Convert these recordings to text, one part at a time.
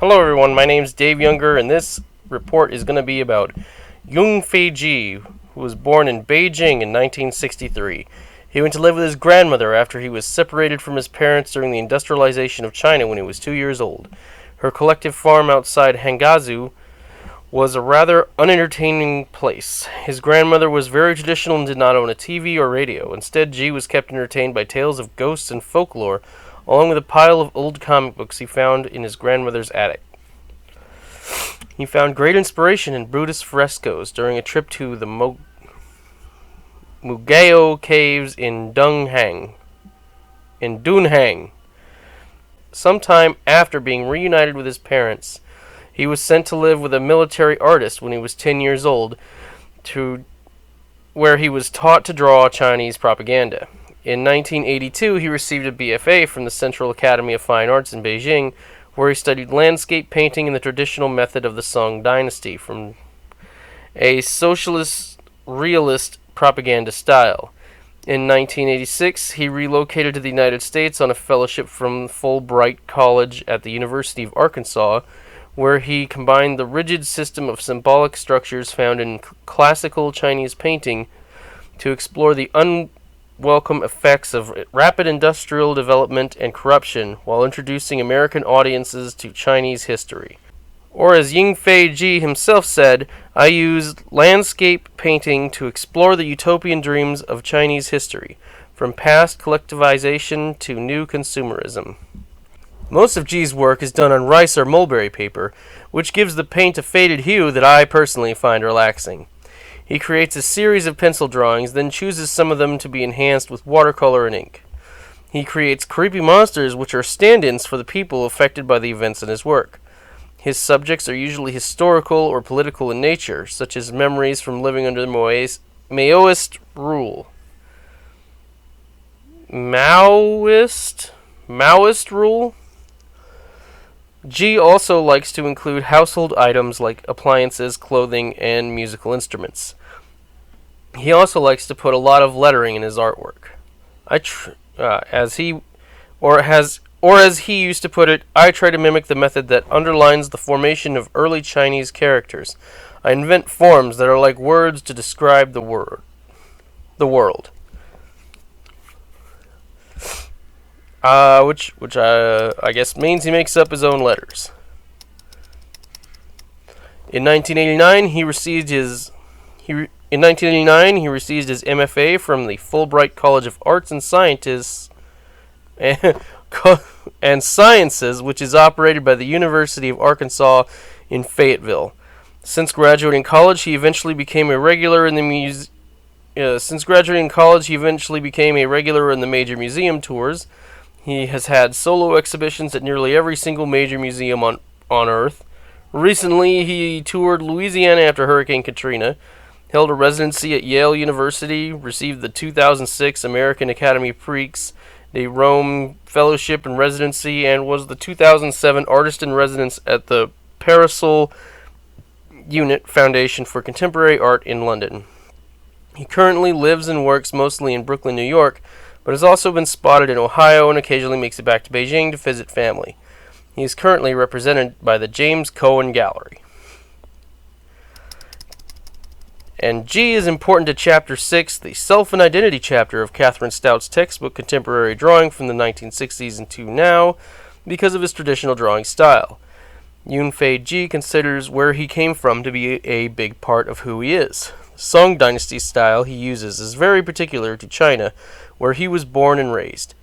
Hello everyone, my name's Dave Younger, and this report is going to be about Yun-Fei Ji, who was born in Beijing in 1963. He went to live with his grandmother after he was separated from his parents during the industrialization of China when he was 2 years old. Her collective farm outside Hangzhou was a rather unentertaining place. His grandmother was very traditional and did not own a TV or radio. Instead, Ji was kept entertained by tales of ghosts and folklore, along with a pile of old comic books he found in his grandmother's attic. He found great inspiration in Buddhist frescoes during a trip to the Mugao caves in Dunhang. Sometime after being reunited with his parents, he was sent to live with a military artist when he was 10 years old, where he was taught to draw Chinese propaganda. In 1982, he received a BFA from the Central Academy of Fine Arts in Beijing, where he studied landscape painting in the traditional method of the Song dynasty, from a socialist realist propaganda style. In 1986, he relocated to the United States on a fellowship from Fulbright College at the University of Arkansas, where he combined the rigid system of symbolic structures found in classical Chinese painting to explore the unwelcome effects of rapid industrial development and corruption while introducing American audiences to Chinese history. Or as Yun-Fei Ji himself said, "I used landscape painting to explore the utopian dreams of Chinese history, from past collectivization to new consumerism." Most of Ji's work is done on rice or mulberry paper, which gives the paint a faded hue that I personally find relaxing. He creates a series of pencil drawings, then chooses some of them to be enhanced with watercolor and ink. He creates creepy monsters which are stand-ins for the people affected by the events in his work. His subjects are usually historical or political in nature, such as memories from living under Maoist rule. Maoist rule? Ji also likes to include household items like appliances, clothing, and musical instruments. He also likes to put a lot of lettering in his artwork. As he used to put it, I try to mimic the method that underlines the formation of early Chinese characters. I invent forms that are like words to describe the world. Which I guess means he makes up his own letters. In 1989, he received his MFA from the Fulbright College of Arts and Sciences, which is operated by the University of Arkansas in Fayetteville. Since graduating college, he eventually became a regular in the major museum tours. He has had solo exhibitions at nearly every single major museum on Earth. Recently, he toured Louisiana after Hurricane Katrina, held a residency at Yale University, received the 2006 American Academy Prix de Rome Fellowship and Residency, and was the 2007 Artist in Residence at the Parasol Unit Foundation for Contemporary Art in London. He currently lives and works mostly in Brooklyn, New York, but has also been spotted in Ohio and occasionally makes it back to Beijing to visit family. He is currently represented by the James Cohen Gallery. And Ji is important to Chapter 6, the Self and Identity chapter of Catherine Stout's textbook Contemporary Drawing from the 1960s and to now, because of his traditional drawing style. Yun-Fei Ji considers where he came from to be a big part of who he is. The Song dynasty style he uses is very particular to China, where he was born and raised.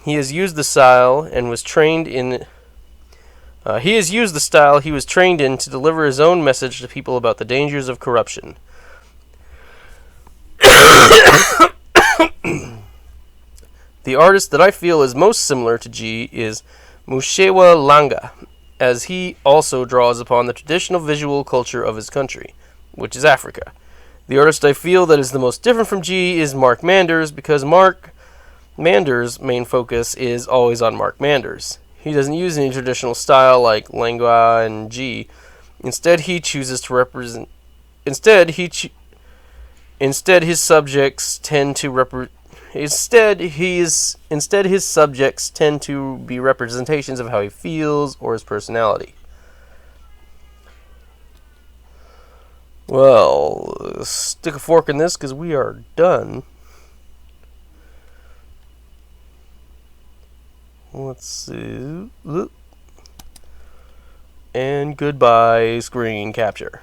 He has used the style he was trained in to deliver his own message to people about the dangers of corruption. The artist that I feel is most similar to Ji is Mushewa Langa, as he also draws upon the traditional visual culture of his country, which is Africa. The artist I feel that is the most different from Ji is Mark Manders, because Mark Manders' main focus is always on Mark Manders. He doesn't use any traditional style like Langua and Ji. Instead, his subjects tend to be representations of how he feels or his personality. Well, stick a fork in this because we are done. Let's see. And goodbye, screen capture.